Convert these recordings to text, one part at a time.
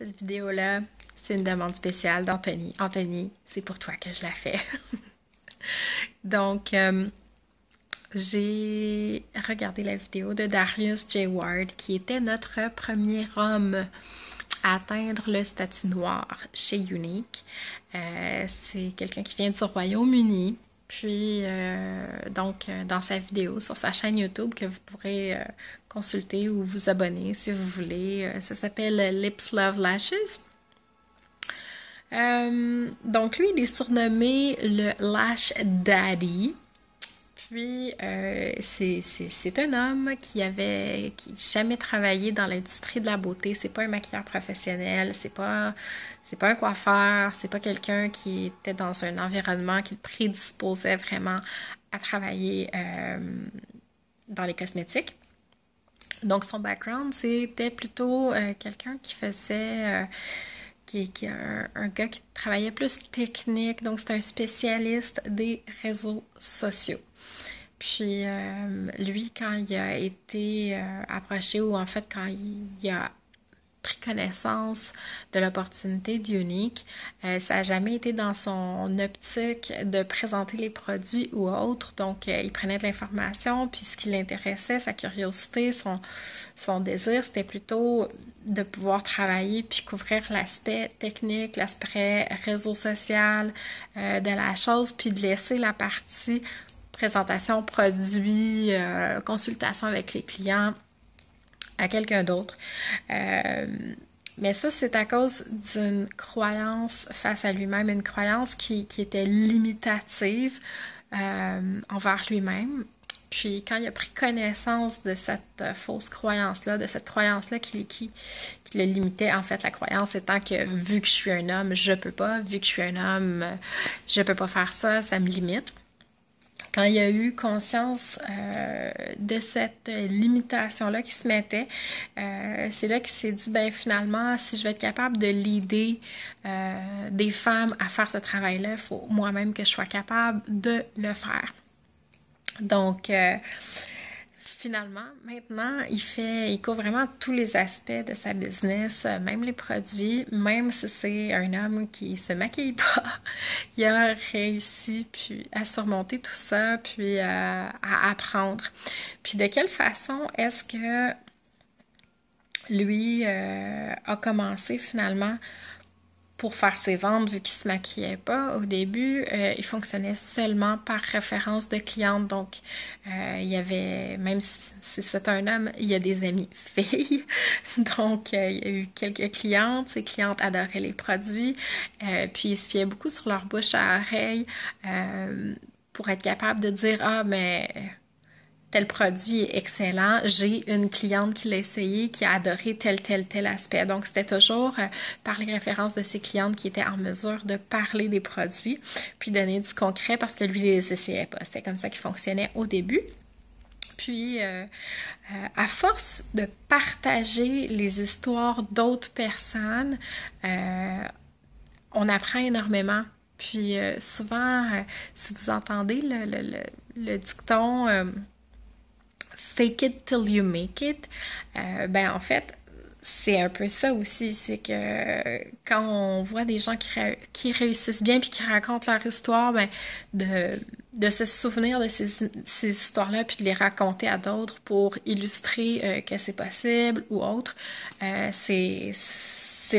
Cette vidéo-là, c'est une demande spéciale d'Anthony. Anthony, c'est pour toi que je la fais. Donc, j'ai regardé la vidéo de Darius J. Ward, qui était notre premier homme à atteindre le statut noir chez Younique. C'est quelqu'un qui vient du Royaume-Uni. Puis, dans sa vidéo sur sa chaîne YouTube que vous pourrez consulter ou vous abonner si vous voulez, ça s'appelle Lips Love Lashes. Donc, lui, il est surnommé le Lash Daddy. Puis, c'est un homme qui jamais travaillé dans l'industrie de la beauté. C'est pas un maquilleur professionnel, c'est pas un coiffeur, c'est pas quelqu'un qui était dans un environnement qui le prédisposait vraiment à travailler dans les cosmétiques. Donc, son background, c'était plutôt quelqu'un qui faisait... qui est un gars qui travaillait plus technique, donc c'est un spécialiste des réseaux sociaux. Puis lui, quand il a été approché, ou en fait quand il a pris connaissance de l'opportunité d'Younique, ça n'a jamais été dans son optique de présenter les produits ou autres. Donc, il prenait de l'information, puis ce qui l'intéressait, sa curiosité, son désir, c'était plutôt de pouvoir travailler puis couvrir l'aspect technique, l'aspect réseau social de la chose, puis de laisser la partie présentation, produit, consultation avec les clients à quelqu'un d'autre. Mais ça, c'est à cause d'une croyance face à lui-même, une croyance qui était limitative envers lui-même. Puis quand il a pris connaissance de cette fausse croyance-là, de cette croyance-là qui le limitait, en fait, la croyance étant que vu que je suis un homme, je peux pas, vu que je suis un homme, je peux pas faire ça, ça me limite. Quand il a eu conscience de cette limitation-là qui se mettait, c'est là qu'il s'est dit, ben finalement, si je vais être capable de l'aider des femmes à faire ce travail-là, il faut moi-même que je sois capable de le faire. Donc, finalement, maintenant, il couvre vraiment tous les aspects de sa business, même les produits, même si c'est un homme qui se maquille pas, il a réussi puis à surmonter tout ça, puis à apprendre. Puis de quelle façon est-ce que lui a commencé finalement pour faire ses ventes, vu qu'il ne se maquillait pas au début, il fonctionnait seulement par référence de clientes. Donc, il y avait, même si c'est un homme, il y a des amis filles. Donc, il y a eu quelques clientes. Ces clientes adoraient les produits. Puis, ils se fiaient beaucoup sur leur bouche à oreille pour être capable de dire « Ah, mais... » tel produit est excellent, j'ai une cliente qui l'a essayé, qui a adoré tel aspect. Donc, c'était toujours par les références de ses clientes qui étaient en mesure de parler des produits, puis donner du concret parce que lui, il les essayait pas. C'était comme ça qu'il fonctionnait au début. Puis, à force de partager les histoires d'autres personnes, on apprend énormément. Puis, souvent, si vous entendez le dicton... Fake it till you make it. En fait, c'est un peu ça aussi. C'est que quand on voit des gens qui réussissent bien puis qui racontent leur histoire, de se souvenir de ces histoires-là puis de les raconter à d'autres pour illustrer que c'est possible ou autre, c'est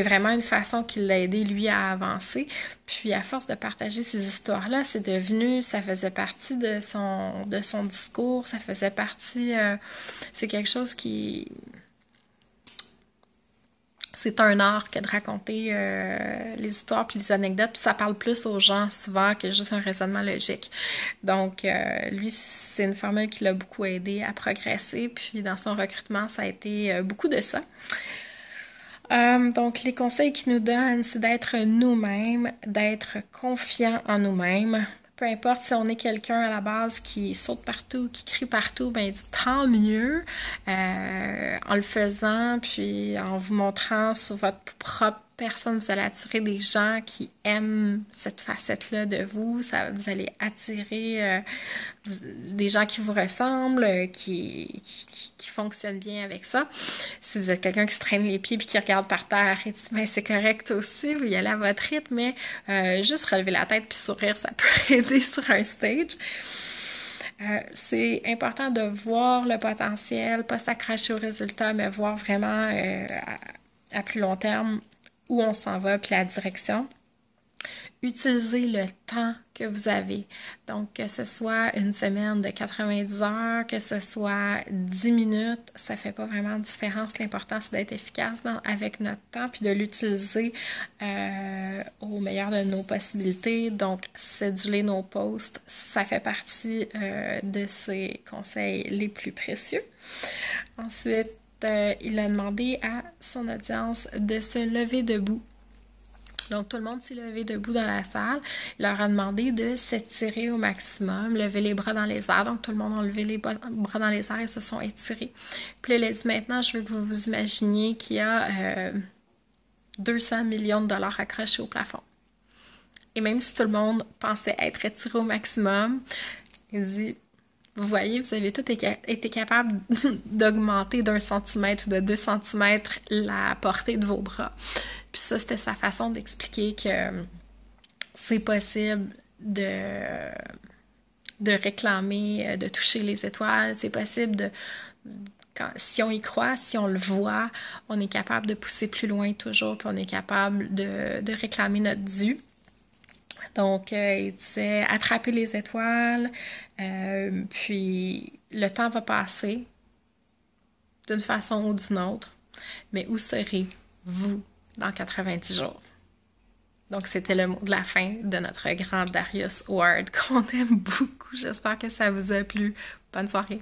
vraiment une façon qui l'a aidé, lui, à avancer. Puis, à force de partager ces histoires-là, ça faisait partie de son discours, ça faisait partie... c'est quelque chose qui... C'est un art que de raconter les histoires puis les anecdotes, puis ça parle plus aux gens souvent que juste un raisonnement logique. Donc, lui, c'est une formule qui l'a beaucoup aidé à progresser, puis dans son recrutement, ça a été beaucoup de ça. Donc, les conseils qu'il nous donne, c'est d'être nous-mêmes, d'être confiant en nous-mêmes. Peu importe si on est quelqu'un à la base qui saute partout, qui crie partout, ben il dit tant mieux en le faisant, puis en vous montrant sur votre propre personnes, vous allez attirer des gens qui aiment cette facette-là de vous. Vous allez attirer des gens qui vous ressemblent, qui fonctionnent bien avec ça. Si vous êtes quelqu'un qui se traîne les pieds puis qui regarde par terre et dit ben, c'est correct aussi, vous y allez à votre rythme, mais juste relever la tête puis sourire, ça peut aider sur un stage. C'est important de voir le potentiel, pas s'accrocher au résultat, mais voir vraiment à plus long terme où on s'en va, puis la direction. Utilisez le temps que vous avez. Donc, que ce soit une semaine de 90 heures, que ce soit 10 minutes, ça fait pas vraiment de différence. L'important, c'est d'être efficace avec notre temps, puis de l'utiliser au meilleur de nos possibilités. Donc, scheduler nos posts, ça fait partie de ces conseils les plus précieux. Ensuite, il a demandé à son audience de se lever debout. Donc, tout le monde s'est levé debout dans la salle. Il leur a demandé de s'étirer au maximum, lever les bras dans les airs. Donc, tout le monde a levé les bras dans les airs et se sont étirés. Puis là, il a dit, maintenant, je veux que vous vous imaginiez qu'il y a 200 millions de dollars accrochés au plafond. Et même si tout le monde pensait être étiré au maximum, il dit, vous voyez, vous avez tous été capable d'augmenter d'1 centimètre ou de 2 centimètres la portée de vos bras. Puis ça, c'était sa façon d'expliquer que c'est possible de réclamer, de toucher les étoiles. C'est possible si on y croit, si on le voit, on est capable de pousser plus loin toujours, puis on est capable de réclamer notre dû. Donc, il disait attraper les étoiles, puis le temps va passer d'une façon ou d'une autre, mais où serez-vous dans 90 jours? Donc, c'était le mot de la fin de notre grand Darius Ward qu'on aime beaucoup. J'espère que ça vous a plu. Bonne soirée!